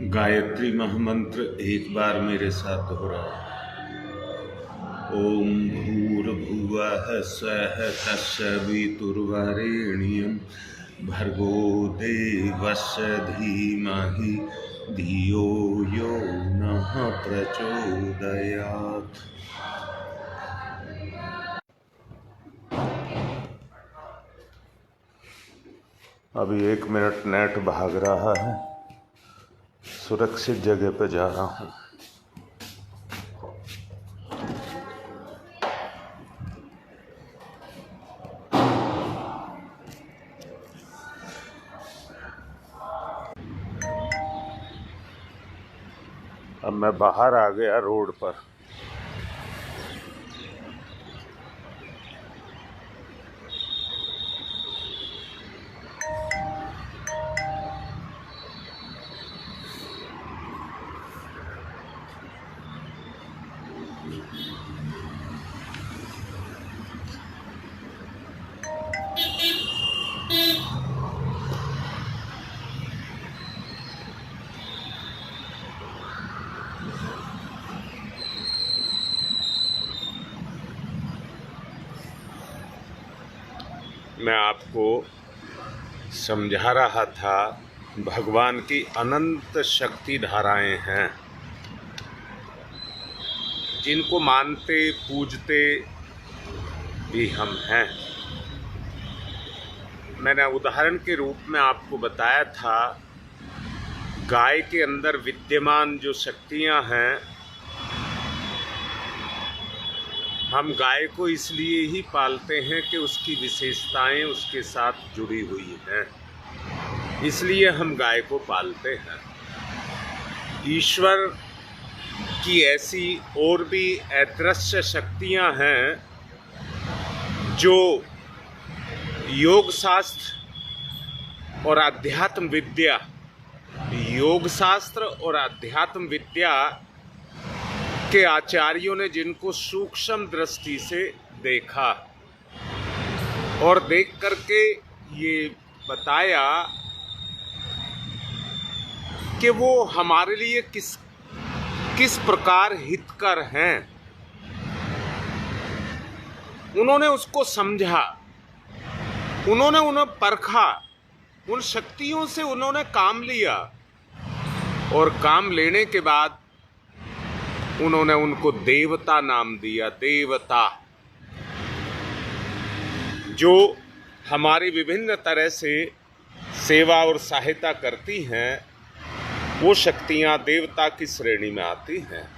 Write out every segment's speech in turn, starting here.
गायत्री महामंत्र एक बार मेरे साथ दोहराओ। ओम भूर्भुवः स्वः तत्सवितुर्वरेण्यं भर्गो देवस्य धीमहि धियो यो नः प्रचोदयात्। अभी 1 मिनट नेट भाग रहा है, सुरक्षित जगह पर जा रहा हूँ। अब मैं बाहर आ गया रोड पर। मैं आपको समझा रहा था भगवान की अनंत शक्ति धाराएं हैं, जिनको मानते पूजते भी हम हैं। मैंने उदाहरण के रूप में आपको बताया था, गाय के अंदर विद्यमान जो शक्तियां हैं, हम गाय को इसलिए ही पालते हैं कि उसकी विशेषताएं उसके साथ जुड़ी हुई हैं, इसलिए हम गाय को पालते हैं। ईश्वर की ऐसी और भी अदृश्य शक्तियां हैं जो योग शास्त्र और अध्यात्म विद्या, योग शास्त्र और अध्यात्म विद्या के आचार्यों ने जिनको सूक्ष्म दृष्टि से देखा और देख करके ये बताया कि वो हमारे लिए किस प्रकार हितकर हैं। उन्होंने उसको समझा, उन्होंने उन्हें परखा, उन शक्तियों से उन्होंने काम लिया और काम लेने के बाद उन्होंने उनको देवता नाम दिया। देवता जो हमारी विभिन्न तरह से सेवा और सहायता करती हैं, वो शक्तियां देवता की श्रेणी में आती हैं।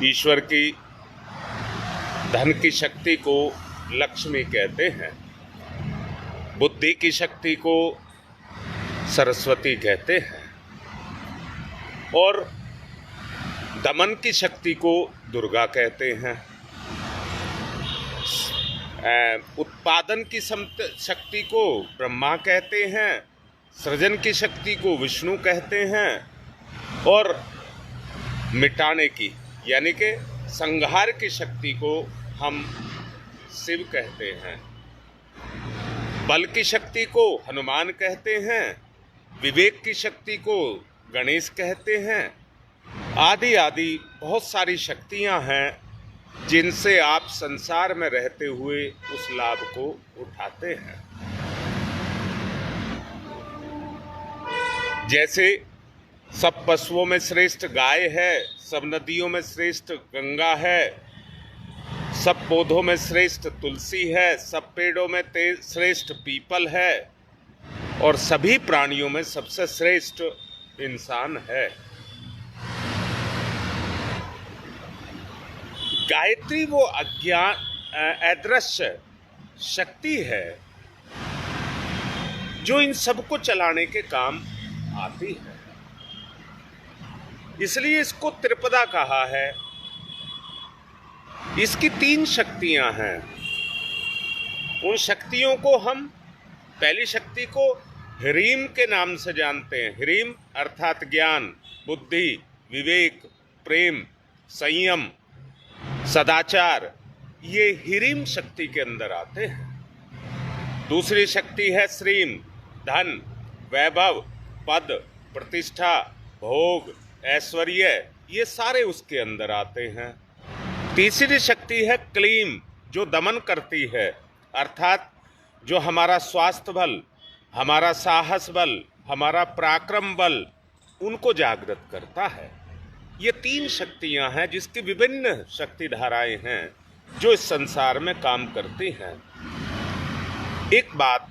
ईश्वर की धन की शक्ति को लक्ष्मी कहते हैं, बुद्धि की शक्ति को सरस्वती कहते हैं और दमन की शक्ति को दुर्गा कहते हैं। उत्पादन की शक्ति को ब्रह्मा कहते हैं, सृजन की शक्ति को विष्णु कहते हैं और मिटाने की यानी कि संहार की शक्ति को हम शिव कहते हैं। बल की शक्ति को हनुमान कहते हैं, विवेक की शक्ति को गणेश कहते हैं। आदि आदि बहुत सारी शक्तियां हैं जिनसे आप संसार में रहते हुए उस लाभ को उठाते हैं। जैसे सब पशुओं में श्रेष्ठ गाय है, सब नदियों में श्रेष्ठ गंगा है, सब पौधों में श्रेष्ठ तुलसी है, सब पेड़ों में श्रेष्ठ पीपल है और सभी प्राणियों में सबसे श्रेष्ठ इंसान है। गायत्री वो अदृश्य शक्ति है जो इन सबको चलाने के काम आती है, इसलिए इसको त्रिपदा कहा है। इसकी 3 शक्तियां हैं। उन शक्तियों को हम पहली शक्ति को ह्रीम के नाम से जानते हैं। ह्रीम अर्थात ज्ञान, बुद्धि, विवेक, प्रेम, संयम, सदाचार, ये ह्रीम शक्ति के अंदर आते हैं। दूसरी शक्ति है श्रीम, धन, वैभव, पद, प्रतिष्ठा, भोग, ऐश्वर्य, ये सारे उसके अंदर आते हैं। तीसरी शक्ति है क्लीम, जो दमन करती है, अर्थात जो हमारा स्वास्थ्य बल, हमारा साहस बल, हमारा पराक्रम बल, उनको जागृत करता है। ये 3 शक्तियां हैं जिसकी विभिन्न शक्ति धाराएं हैं जो इस संसार में काम करती हैं। एक बात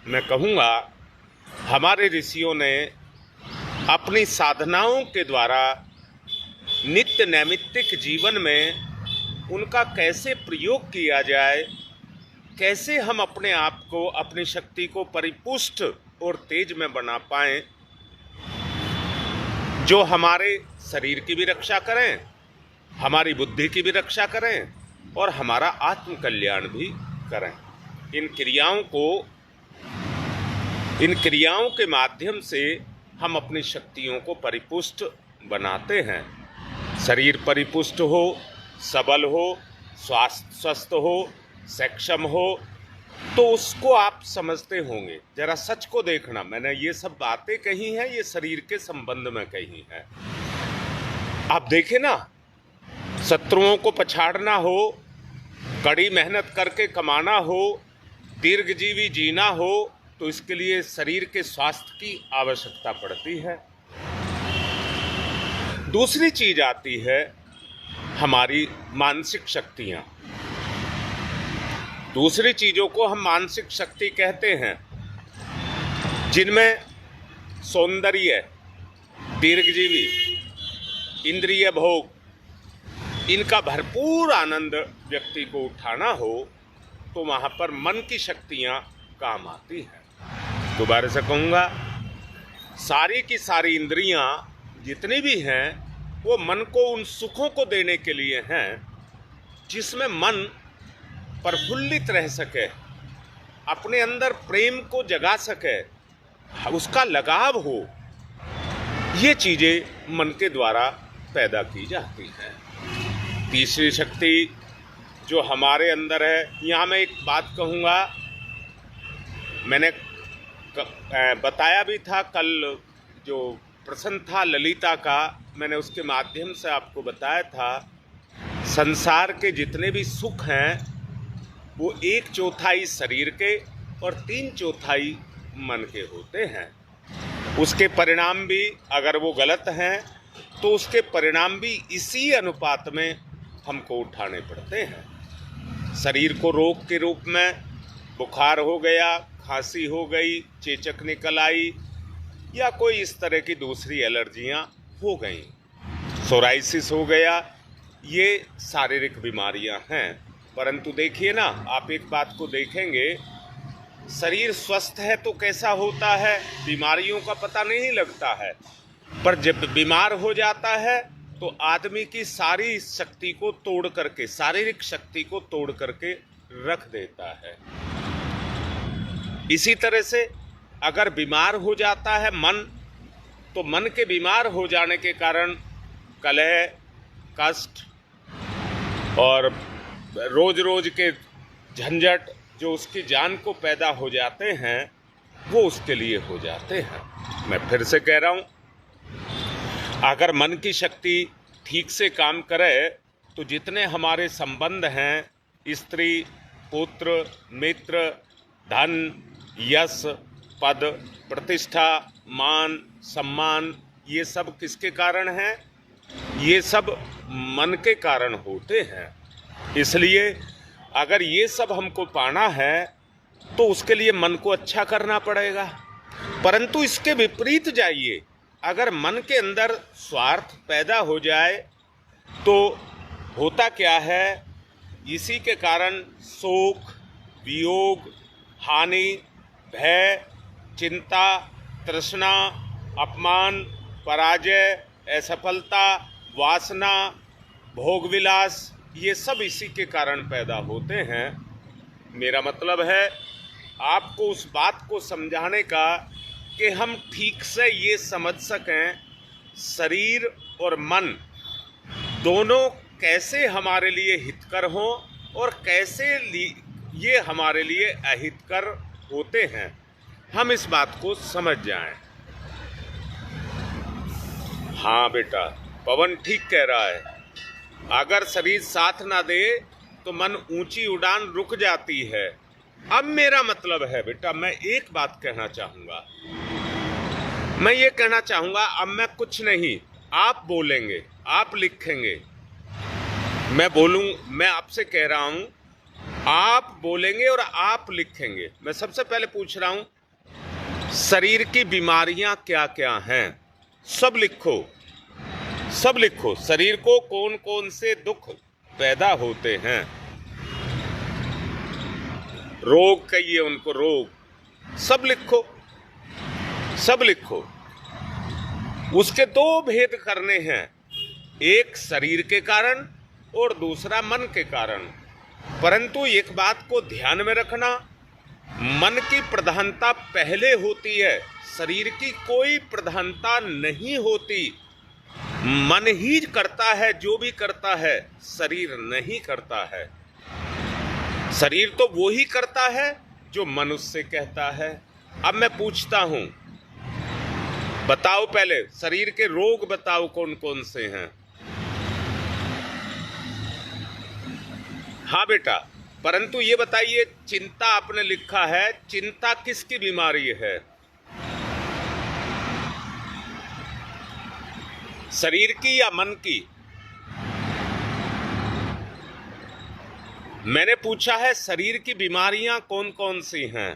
मैं कहूँगा, हमारे ऋषियों ने अपनी साधनाओं के द्वारा नित्य नैमित्तिक जीवन में उनका कैसे प्रयोग किया जाए, कैसे हम अपने आप को, अपनी शक्ति को परिपुष्ट और तेज में बना पाएं, जो हमारे शरीर की भी रक्षा करें, हमारी बुद्धि की भी रक्षा करें और हमारा आत्म कल्याण भी करें। इन क्रियाओं के माध्यम से हम अपनी शक्तियों को परिपुष्ट बनाते हैं। शरीर परिपुष्ट हो, सबल हो, स्वस्थ हो, सक्षम हो, तो उसको आप समझते होंगे। जरा सच को देखना, मैंने ये सब बातें कही हैं, ये शरीर के संबंध में कही हैं। आप देखें ना, शत्रुओं को पछाड़ना हो, कड़ी मेहनत करके कमाना हो, दीर्घजीवी जीना हो, तो इसके लिए शरीर के स्वास्थ्य की आवश्यकता पड़ती है। दूसरी चीज आती है हमारी मानसिक शक्तियां। दूसरी चीजों को हम मानसिक शक्ति कहते हैं, जिनमें सौंदर्य, दीर्घजीवी, इंद्रिय भोग, इनका भरपूर आनंद व्यक्ति को उठाना हो तो वहाँ पर मन की शक्तियाँ काम आती हैं। दोबारा से कहूँगा, सारी की सारी इंद्रियाँ जितनी भी हैं वो मन को उन सुखों को देने के लिए हैं जिसमें मन प्रफुल्लित रह सके, अपने अंदर प्रेम को जगा सके, उसका लगाव हो। ये चीज़ें मन के द्वारा पैदा की जाती हैं। तीसरी शक्ति जो हमारे अंदर है, यहाँ मैं एक बात कहूँगा, मैंने बताया भी था कल, जो प्रश्न था ललिता का, मैंने उसके माध्यम से आपको बताया था, संसार के जितने भी सुख हैं वो 1/4 शरीर के और 3/4 मन के होते हैं। उसके परिणाम भी अगर वो गलत हैं तो उसके परिणाम भी इसी अनुपात में हमको उठाने पड़ते हैं। शरीर को रोग के रूप में बुखार हो गया, खांसी हो गई, चेचक निकल आई, या कोई इस तरह की दूसरी एलर्जियां हो गई, सोराइसिस हो गया, ये शारीरिक बीमारियां हैं। परंतु देखिए ना, आप एक बात को देखेंगे, शरीर स्वस्थ है तो कैसा होता है, बीमारियों का पता नहीं लगता है, पर जब बीमार हो जाता है तो आदमी की सारी शक्ति को तोड़ करके, शारीरिक शक्ति को तोड़ करके रख देता है। इसी तरह से अगर बीमार हो जाता है मन, तो मन के बीमार हो जाने के कारण कलह, कष्ट और रोज रोज के झंझट जो उसकी जान को पैदा हो जाते हैं, वो उसके लिए हो जाते हैं। मैं फिर से कह रहा हूँ, अगर मन की शक्ति ठीक से काम करे तो जितने हमारे संबंध हैं, स्त्री, पुत्र, मित्र, धन, यश, पद, प्रतिष्ठा, मान, सम्मान, ये सब किसके कारण हैं? ये सब मन के कारण होते हैं। इसलिए अगर ये सब हमको पाना है तो उसके लिए मन को अच्छा करना पड़ेगा। परंतु इसके विपरीत जाइए, अगर मन के अंदर स्वार्थ पैदा हो जाए तो होता क्या है, इसी के कारण शोक, वियोग, हानि, भय, चिंता, तृष्णा, अपमान, पराजय, असफलता, वासना, भोगविलास, ये सब इसी के कारण पैदा होते हैं। मेरा मतलब है आपको उस बात को समझाने का कि हम ठीक से ये समझ सकें, शरीर और मन दोनों कैसे हमारे लिए हितकर हों और कैसे ये हमारे लिए अहितकर होते हैं, हम इस बात को समझ जाएं। हाँ बेटा, पवन ठीक कह रहा है। अगर शरीर साथ ना दे तो मन ऊंची उड़ान रुक जाती है। अब मेरा मतलब है बेटा, मैं एक बात कहना चाहूंगा। मैं ये कहना चाहूंगा, अब मैं कुछ नहीं, आप बोलेंगे, आप लिखेंगे, मैं आपसे कह रहा हूं, आप बोलेंगे और आप लिखेंगे। मैं सबसे पहले पूछ रहा हूं, शरीर की बीमारियां क्या क्या हैं? सब लिखो, सब लिखो। शरीर को कौन कौन से दुख पैदा होते हैं, रोग कहिए उनको, रोग, सब लिखो, सब लिखो। उसके दो भेद करने हैं, एक शरीर के कारण और दूसरा मन के कारण। परंतु एक बात को ध्यान में रखना, मन की प्रधानता पहले होती है, शरीर की कोई प्रधानता नहीं होती। मन ही करता है, जो भी करता है, शरीर नहीं करता है। शरीर तो वो ही करता है जो मन उससे कहता है। अब मैं पूछता हूं, बताओ पहले शरीर के रोग बताओ कौन कौन से हैं? हाँ बेटा, परंतु ये बताइए, चिंता आपने लिखा है, चिंता किसकी बीमारी है? शरीर की या मन की? मैंने पूछा है शरीर की बीमारियां कौन कौन सी हैं?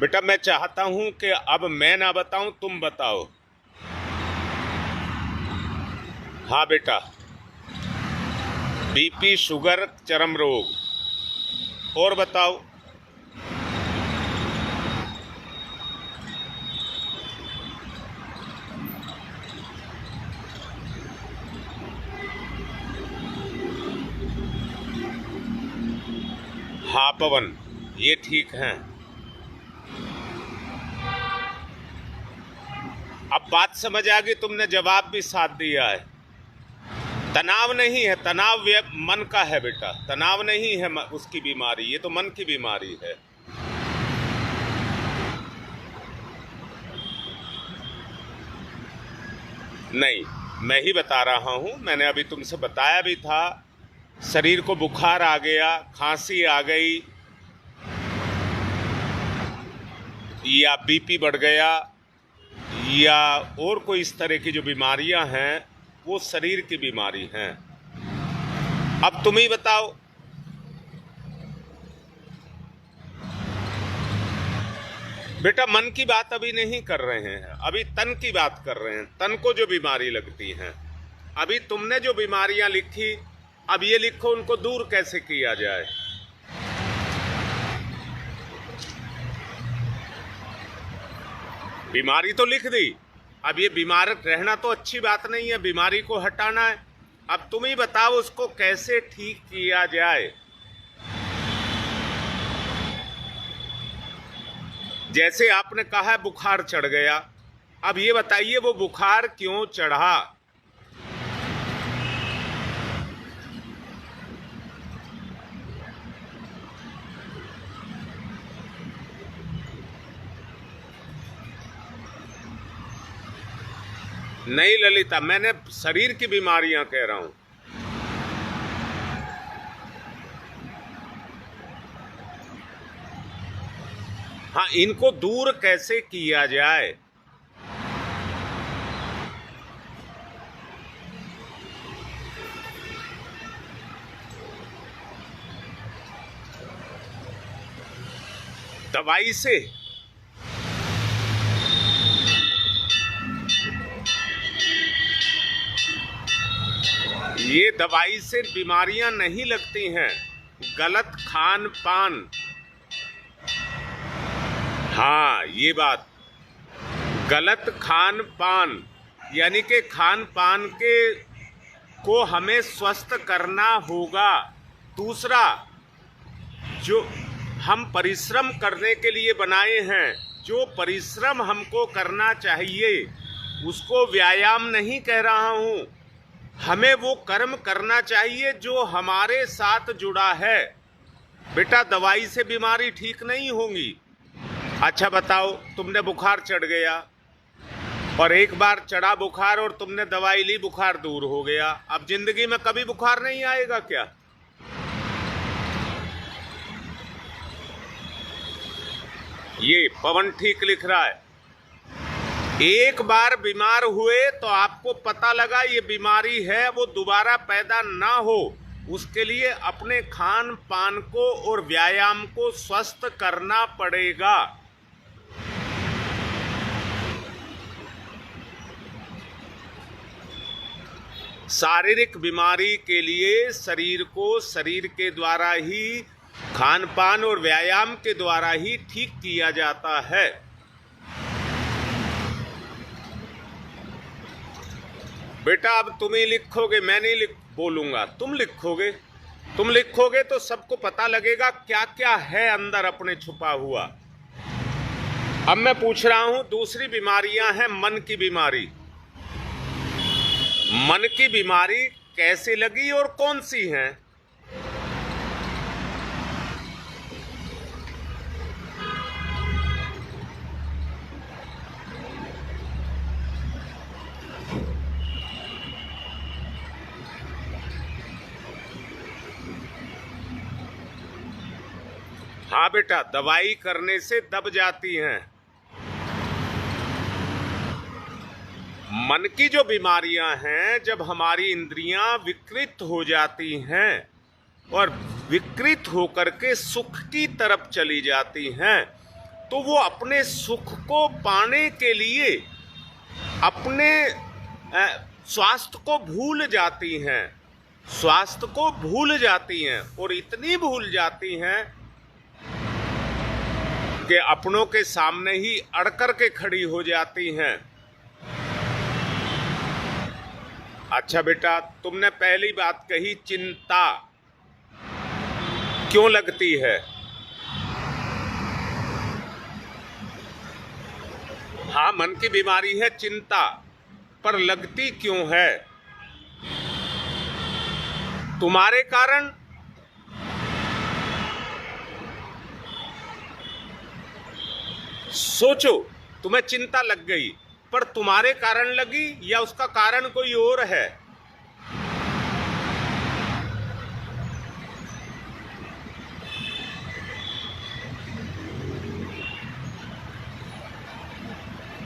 बेटा मैं चाहता हूं कि अब मैं ना बताऊं, तुम बताओ। हाँ बेटा, बीपी, शुगर, चर्म रोग, और बताओ। हाँ पवन, ये ठीक है। अब बात समझ आ गई, तुमने जवाब भी साथ दिया है। तनाव नहीं है, तनाव मन का है बेटा, तनाव नहीं है उसकी बीमारी, ये तो मन की बीमारी है। नहीं, मैं ही बता रहा हूं, मैंने अभी तुमसे बताया भी था। शरीर को बुखार आ गया, खांसी आ गई, या बीपी बढ़ गया, या और कोई इस तरह की जो बीमारियां हैं, वो शरीर की बीमारी हैं। अब तुम ही बताओ। बेटा मन की बात अभी नहीं कर रहे हैं, अभी तन की बात कर रहे हैं, तन को जो बीमारी लगती हैं। अभी तुमने जो बीमारियां लिखी, अब ये लिखो उनको दूर कैसे किया जाए। बीमारी तो लिख दी, अब ये बीमार रहना तो अच्छी बात नहीं है, बीमारी को हटाना है। अब तुम ही बताओ उसको कैसे ठीक किया जाए। जैसे आपने कहा बुखार चढ़ गया, अब ये बताइए वो बुखार क्यों चढ़ा? नहीं ललिता, मैंने शरीर की बीमारियां कह रहा हूं। हाँ, इनको दूर कैसे किया जाए। दवाई से? ये दवाई से बीमारियां नहीं लगती हैं, गलत खान पान। हाँ, ये बात, गलत खान पान, यानी कि खान पान के को हमें स्वस्थ करना होगा। दूसरा, जो हम परिश्रम करने के लिए बनाए हैं, जो परिश्रम हमको करना चाहिए, उसको व्यायाम नहीं कह रहा हूं, हमें वो कर्म करना चाहिए जो हमारे साथ जुड़ा है। बेटा दवाई से बीमारी ठीक नहीं होगी। अच्छा बताओ, तुमने बुखार चढ़ गया और एक बार चढ़ा बुखार और तुमने दवाई ली, बुखार दूर हो गया, अब जिंदगी में कभी बुखार नहीं आएगा क्या? ये पवन ठीक लिख रहा है। एक बार बीमार हुए तो आपको पता लगा ये बीमारी है, वो दोबारा पैदा ना हो, उसके लिए अपने खान पान को और व्यायाम को स्वस्थ करना पड़ेगा। शारीरिक बीमारी के लिए शरीर को शरीर के द्वारा ही, खान पान और व्यायाम के द्वारा ही ठीक किया जाता है। बेटा अब तुम ही लिखोगे, मैं नहीं बोलूंगा, तुम लिखोगे। तुम लिखोगे तो सबको पता लगेगा क्या क्या है अंदर अपने छुपा हुआ। अब मैं पूछ रहा हूं, दूसरी बीमारियां हैं मन की बीमारी। मन की बीमारी कैसे लगी और कौन सी है? हाँ बेटा, दवाई करने से दब जाती हैं। मन की जो बीमारियां हैं, जब हमारी इंद्रियां विकृत हो जाती हैं और विकृत होकर के सुख की तरफ चली जाती हैं, तो वो अपने सुख को पाने के लिए अपने स्वास्थ्य को भूल जाती हैं, स्वास्थ्य को भूल जाती हैं और इतनी भूल जाती हैं कि अपनों के सामने ही अड़कर के खड़ी हो जाती हैं। अच्छा बेटा, तुमने पहली बात कही चिंता क्यों लगती है? हाँ, मन की बीमारी है चिंता, पर लगती क्यों है? तुम्हारे कारण? सोचो, तुम्हें चिंता लग गई, पर तुम्हारे कारण लगी या उसका कारण कोई और है?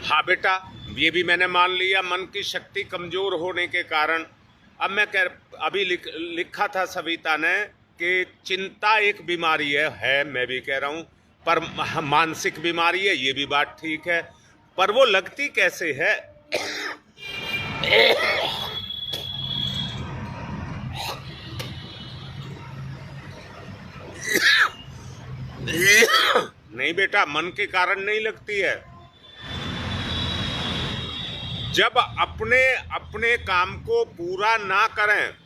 हाँ बेटा, ये भी मैंने मान लिया, मन की शक्ति कमजोर होने के कारण। अब मैं अभी लिखा था सविता ने कि चिंता एक बीमारी है, मैं भी कह रहा हूं, पर मानसिक बीमारी है, ये भी बात ठीक है, पर वो लगती कैसे है? नहीं बेटा, मन के कारण नहीं लगती है। जब अपने अपने काम को पूरा ना करें,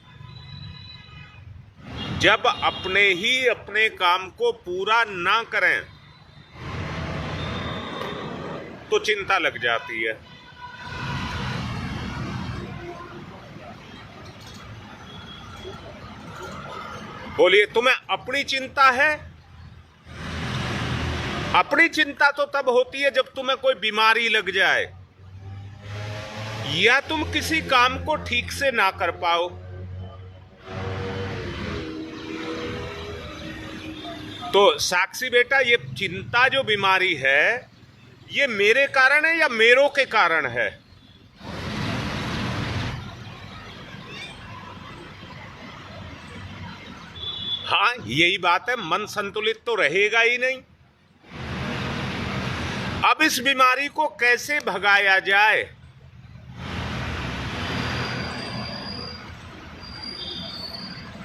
जब अपने ही अपने काम को पूरा ना करें तो चिंता लग जाती है। बोलिए, तुम्हें अपनी चिंता है? अपनी चिंता तो तब होती है जब तुम्हें कोई बीमारी लग जाए या तुम किसी काम को ठीक से ना कर पाओ। तो साक्षी बेटा, ये चिंता जो बीमारी है, ये मेरे कारण है या मेरों के कारण है? हाँ, यही बात है, मन संतुलित तो रहेगा ही नहीं। अब इस बीमारी को कैसे भगाया जाए?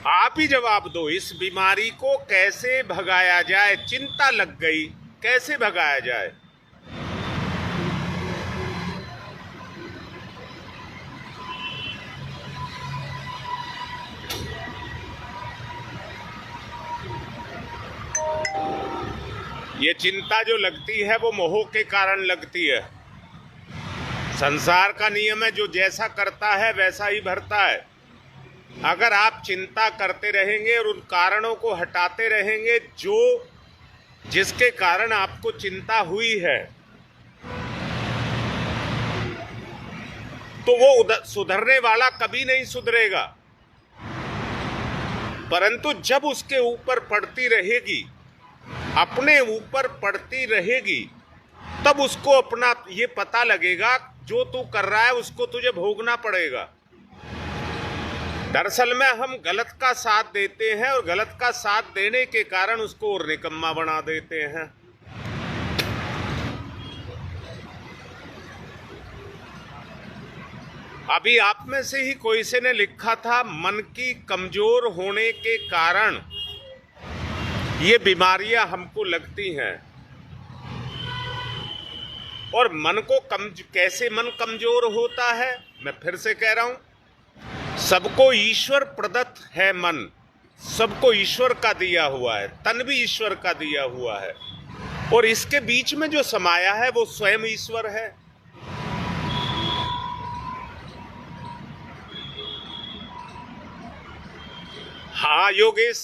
आप ही जवाब दो, इस बीमारी को कैसे भगाया जाए? चिंता लग गई, कैसे भगाया जाए? ये चिंता जो लगती है वो मोह के कारण लगती है। संसार का नियम है, जो जैसा करता है वैसा ही भरता है। अगर आप चिंता करते रहेंगे और उन कारणों को हटाते रहेंगे जिसके कारण आपको चिंता हुई है, तो वो सुधरने वाला कभी नहीं सुधरेगा। परंतु जब उसके ऊपर पड़ती रहेगी, अपने ऊपर पड़ती रहेगी, तब उसको अपना ये पता लगेगा जो तू कर रहा है उसको तुझे भोगना पड़ेगा। दरअसल में हम गलत का साथ देते हैं और गलत का साथ देने के कारण उसको और निकम्मा बना देते हैं। अभी आप में से ही कोई से ने लिखा था, मन की कमजोर होने के कारण ये बीमारियां हमको लगती हैं। और मन को कैसे मन कमजोर होता है, मैं फिर से कह रहा हूं, सबको ईश्वर प्रदत्त है मन, सबको ईश्वर का दिया हुआ है, तन भी ईश्वर का दिया हुआ है, और इसके बीच में जो समाया है वो स्वयं ईश्वर है। हाँ योगेश,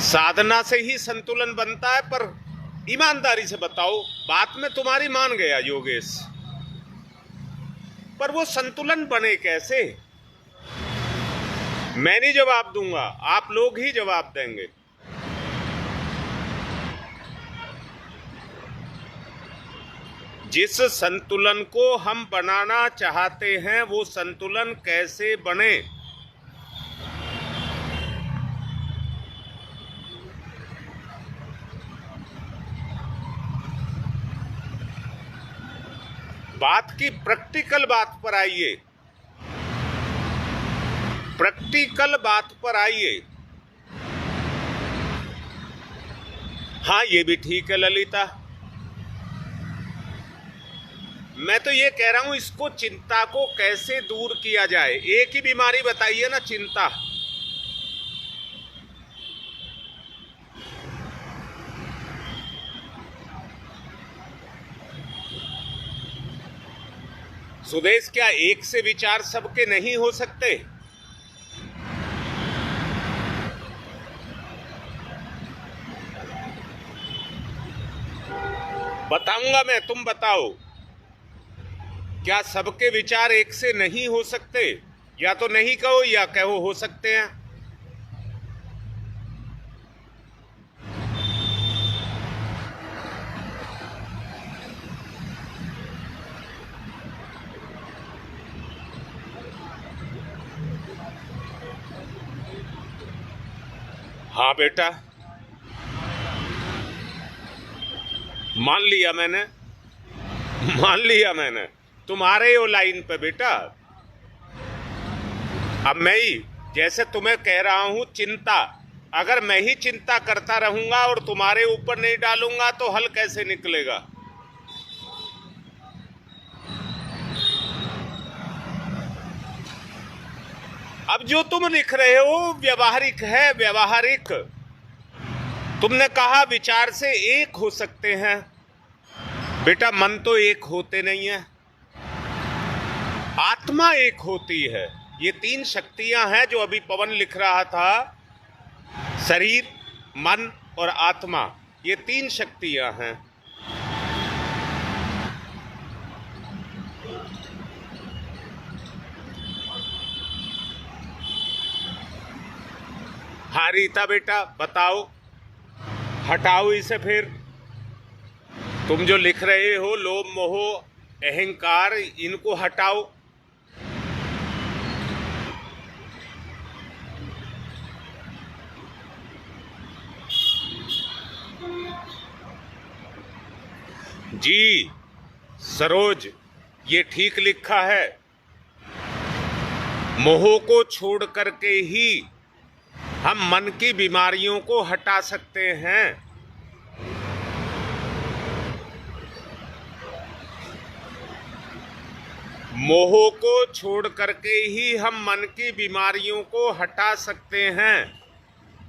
साधना से ही संतुलन बनता है, पर ईमानदारी से बताओ, बात में तुम्हारी मान गया योगेश, पर वो संतुलन बने कैसे? मैं नहीं जवाब दूंगा, आप लोग ही जवाब देंगे। जिस संतुलन को हम बनाना चाहते हैं वो संतुलन कैसे बने? बात की प्रैक्टिकल बात पर आइए, प्रैक्टिकल बात पर आइए। हाँ ये भी ठीक है ललिता, मैं तो ये कह रहा हूं इसको, चिंता को कैसे दूर किया जाए। एक ही बीमारी बताइए ना, चिंता। सुदेश, क्या एक से विचार सबके नहीं हो सकते? बताऊंगा मैं, तुम बताओ, क्या सबके विचार एक से नहीं हो सकते? या तो नहीं कहो या कहो हो सकते हैं। हाँ बेटा, मान लिया मैंने, मान लिया मैंने, तुम आ रहे हो लाइन पे बेटा। अब मैं ही जैसे तुम्हें कह रहा हूं चिंता, अगर मैं ही चिंता करता रहूंगा और तुम्हारे ऊपर नहीं डालूंगा तो हल कैसे निकलेगा? अब जो तुम लिख रहे हो व्यवहारिक है, व्यवहारिक। तुमने कहा विचार से एक हो सकते हैं, बेटा मन तो एक होते नहीं है, आत्मा एक होती है। ये तीन शक्तियां हैं जो अभी पवन लिख रहा था, शरीर, मन और आत्मा, ये तीन शक्तियां हैं। हाँ रीता बेटा बताओ, हटाओ इसे। फिर तुम जो लिख रहे हो लोभ मोह अहंकार, इनको हटाओ। जी सरोज, ये ठीक लिखा है, मोह को छोड़ करके ही हम मन की बीमारियों को हटा सकते हैं। मोह को छोड़ करके ही हम मन की बीमारियों को हटा सकते हैं।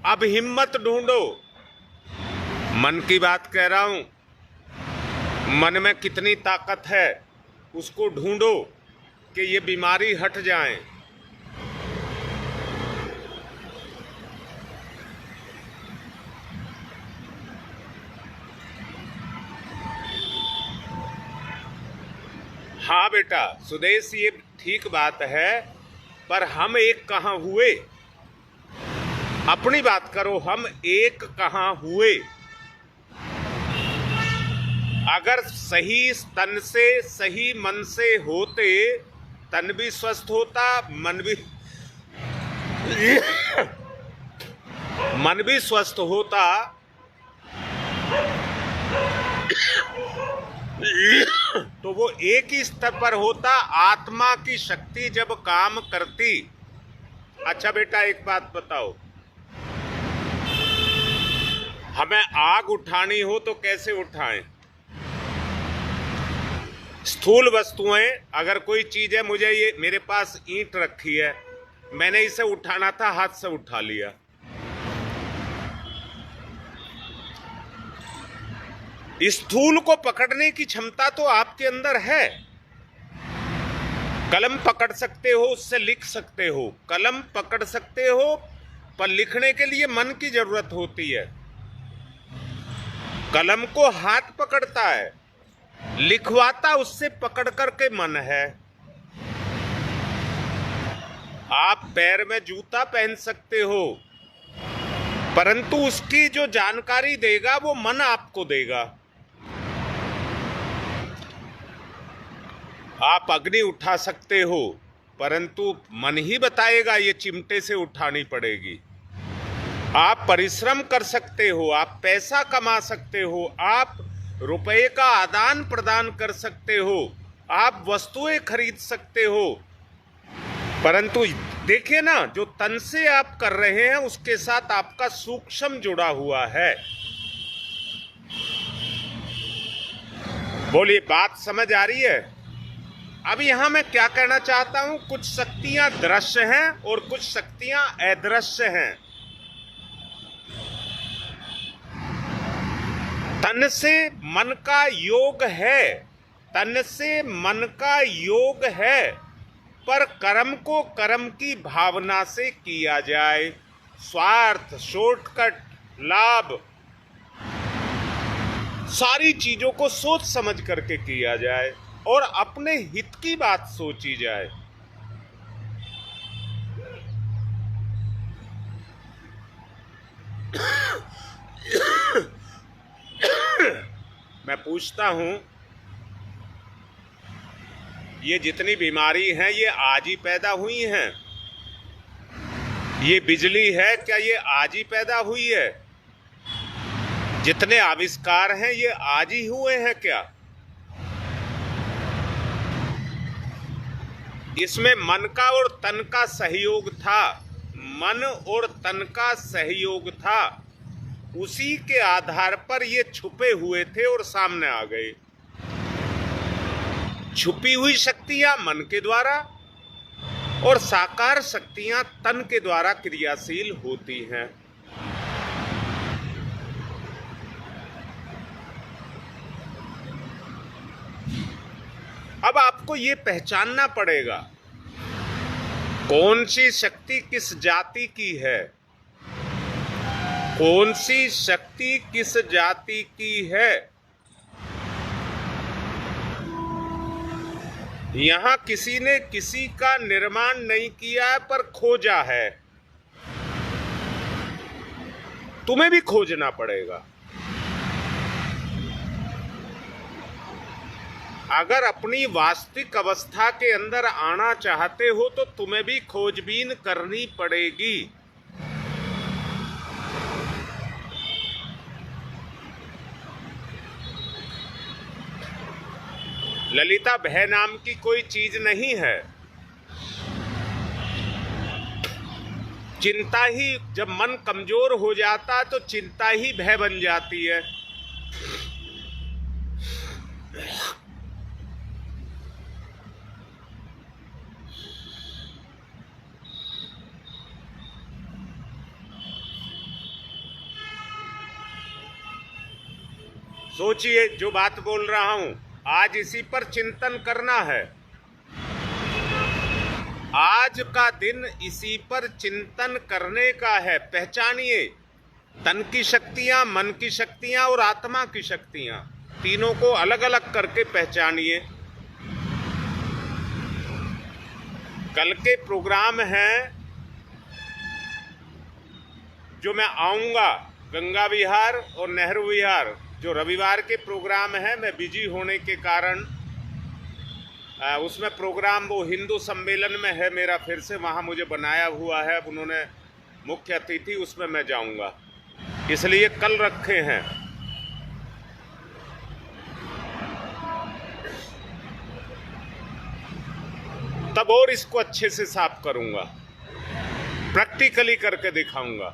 अब हिम्मत ढूंढो, मन की बात कह रहा हूं, मन में कितनी ताकत है उसको ढूंढो कि ये बीमारी हट जाए। हाँ बेटा सुदेश, ये ठीक बात है, पर हम एक कहाँ हुए? अपनी बात करो, हम एक कहाँ हुए? अगर सही तन से सही मन से होते, तन भी स्वस्थ होता, मन भी स्वस्थ होता, तो वो एक ही स्तर पर होता। आत्मा की शक्ति जब काम करती। अच्छा बेटा एक बात बताओ, हमें आग उठानी हो तो कैसे उठाएं? स्थूल वस्तुएं, अगर कोई चीज है, मुझे ये मेरे पास ईंट रखी है, मैंने इसे उठाना था, हाथ से उठा लिया। स्थूल को पकड़ने की क्षमता तो आपके अंदर है। कलम पकड़ सकते हो, उससे लिख सकते हो, कलम पकड़ सकते हो, पर लिखने के लिए मन की जरूरत होती है। कलम को हाथ पकड़ता है, लिखवाता उससे पकड़ करके मन है। आप पैर में जूता पहन सकते हो, परंतु उसकी जो जानकारी देगा वो मन आपको देगा। आप अग्नि उठा सकते हो, परंतु मन ही बताएगा ये चिमटे से उठानी पड़ेगी। आप परिश्रम कर सकते हो, आप पैसा कमा सकते हो, आप रुपए का आदान प्रदान कर सकते हो, आप वस्तुएं खरीद सकते हो, परंतु देखिए ना, जो तन से आप कर रहे हैं उसके साथ आपका सूक्ष्म जुड़ा हुआ है। बोलिए, बात समझ आ रही है? अब यहां मैं क्या कहना चाहता हूं, कुछ शक्तियां दृश्य हैं और कुछ शक्तियां अदृश्य हैं। तन से मन का योग है, तन से मन का योग है, पर कर्म को कर्म की भावना से किया जाए। स्वार्थ, शॉर्टकट, लाभ, सारी चीजों को सोच समझ करके किया जाए और अपने हित की बात सोची जाए। मैं पूछता हूं, ये जितनी बीमारी हैं ये आज ही पैदा हुई हैं? ये बिजली है, क्या ये आज ही पैदा हुई है? जितने आविष्कार हैं ये आज ही हुए हैं क्या? इसमें मन का और तन का सहयोग था, मन और तन का सहयोग था, उसी के आधार पर ये छुपे हुए थे और सामने आ गए। छुपी हुई शक्तियां मन के द्वारा और साकार शक्तियां तन के द्वारा क्रियाशील होती हैं। अब आपको ये पहचानना पड़ेगा कौन सी शक्ति किस जाति की है, कौन सी शक्ति किस जाति की है। यहां किसी ने किसी का निर्माण नहीं किया है, पर खोजा है। तुम्हें भी खोजना पड़ेगा। अगर अपनी वास्तविक अवस्था के अंदर आना चाहते हो तो तुम्हें भी खोजबीन करनी पड़ेगी। ललिता भय नाम की कोई चीज नहीं है। चिंता ही, जब मन कमजोर हो जाता तो चिंता ही भय बन जाती है। सोचिए, जो बात बोल रहा हूं, आज इसी पर चिंतन करना है। आज का दिन इसी पर चिंतन करने का है। पहचानिए तन की शक्तियां, मन की शक्तियां और आत्मा की शक्तियां, तीनों को अलग अलग करके पहचानिए। कल के प्रोग्राम हैं जो मैं आऊँगा, गंगा विहार और नेहरू विहार। जो रविवार के प्रोग्राम है, मैं बिजी होने के कारण उसमें प्रोग्राम वो हिंदू सम्मेलन में है मेरा, फिर से वहाँ मुझे बनाया हुआ है, उन्होंने मुख्य अतिथि, उसमें मैं जाऊँगा, इसलिए कल रखे हैं। तब और इसको अच्छे से साफ करूँगा, प्रैक्टिकली करके दिखाऊँगा।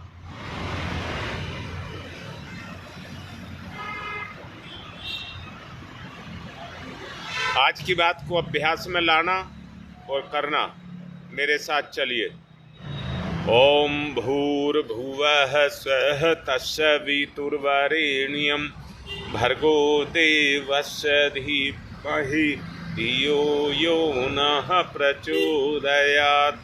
आज की बात को अभ्यास में लाना और करना। मेरे साथ चलिए। ओम भूर्भुवः स्वः तत्सवितुर्वरेण्यं भर्गो देवस्य धीमहि धियो यो नः प्रचोदयात्।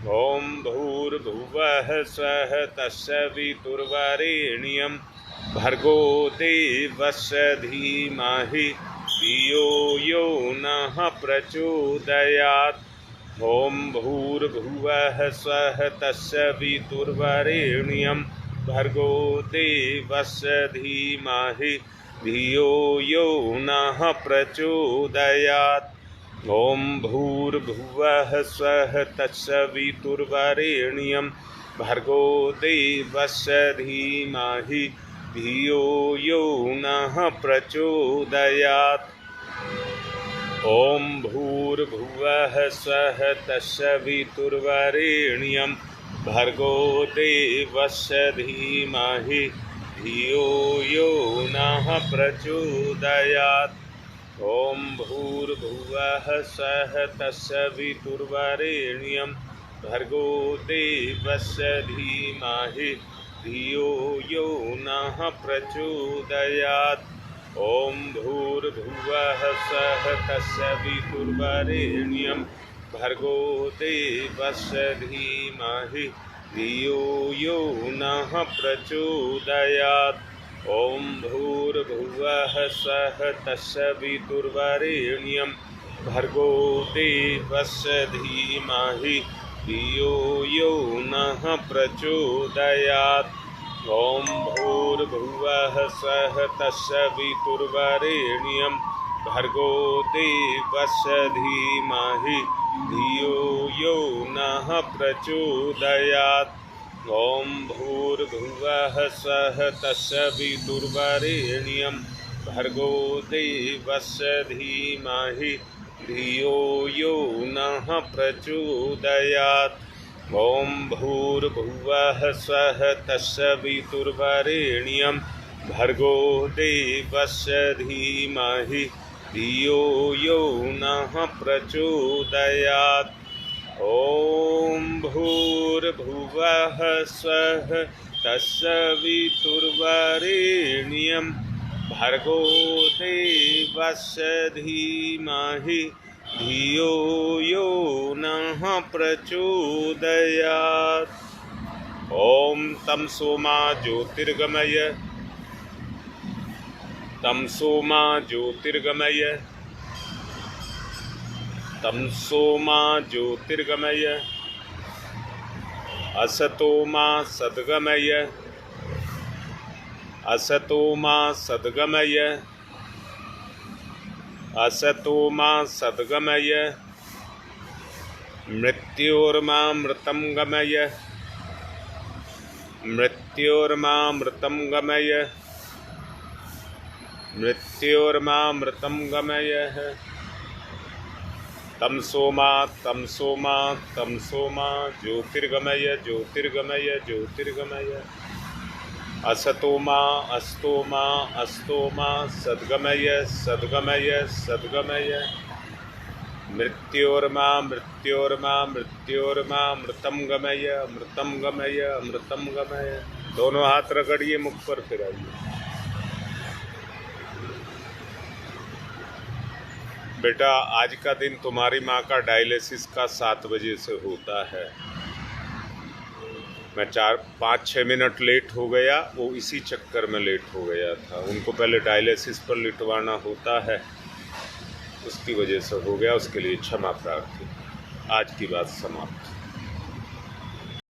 ओम भूर्भुवः स्वः तत्सवितुर्वरेण्यं भर्गो देवस्य धीमहि धियो यो नः प्रचोदयात्। ओम भूर्भुवः स्वः तत्सवितुर्वरेण्यं भर्गो देवस्य धीमहि धियो यो नः प्रचोदयात्। ओम भूर्भुवः स्वः तत्सवितुर्वरेण्यं भर्गो देवस्य धीमहि धियो यो नः प्रचोदयात्। ओम भूर्भुवः स्वः तत्सवितुर्वरेण्यं भर्गो देवस्य धीमहि धियो यो नः प्रचोदयात्। ओम भूर्भुवः स्वः तत्सवितुर्वरेण्यं भर्गो देवस्य धीमहि धियो यो नः प्रचोदयात्। ओम भूर्भुवः स्वः तत्सवितुर्वरेण्यं भर्गो देवस्य धीमहि धियो यो नः प्रचोदयात्। ओम भूर्भुवः स्वः तत्सवितुर्वरेण्यं भर्गो देवस्य धीमहि धियो यो नः प्रचोदयात्। ओम भूर्भुवः स्वः तत्सवितुर्वरेण्यं भर्गो देवस्य धीमहि धियो यो नः प्रचोदयात्। ओम भूर्भुवः स्वः तत्सवितुर्वरेण्यं भर्गो देवस्य धीमहि धियो यो नः प्रचोदयात्। ओम भूर्भुवः स्वः तत्सवितुर्वरेण्यं भर्गो देवस्य धीमहि धियो यो नः प्रचोदयात्। ओम भूर्भुवः स्वः तत्सवितुर्वरेण्यं भर्गो देवस्य धीमहि धियो यो नः प्रचोदयात्। ओम तमसो मा ज्योतिर्गमय तमसो मा ज्योतिर्गमय तमसो मा ज्योतिर्गमय असतो मा सद्गमय असतो मा सद्गमय असतो मा सद्गमय मृत्योर्मा मृतं गमय मृत्योर्मा मृतं गमय मृत्योर्मा मृतं गमय। तमसो मा ज्योतिर्गमय ज्योतिर्गमय ज्योतिर्गमय असतो मा अस्तो मा सद्गमय सद्गमय सद्गमय मृत्योर्मा मृतं गमय अमृतं गमय अमृतं गमय। दोनों हाथ रगड़िए, मुख पर फिराइए। बेटा, आज का दिन तुम्हारी माँ का डायलिसिस का 7 बजे से होता है। मैं 4-5-6 मिनट लेट हो गया, वो इसी चक्कर में लेट हो गया था। उनको पहले डायलिसिस पर लिटवाना होता है, उसकी वजह से हो गया, उसके लिए क्षमा प्रार्थी। आज की बात समाप्त।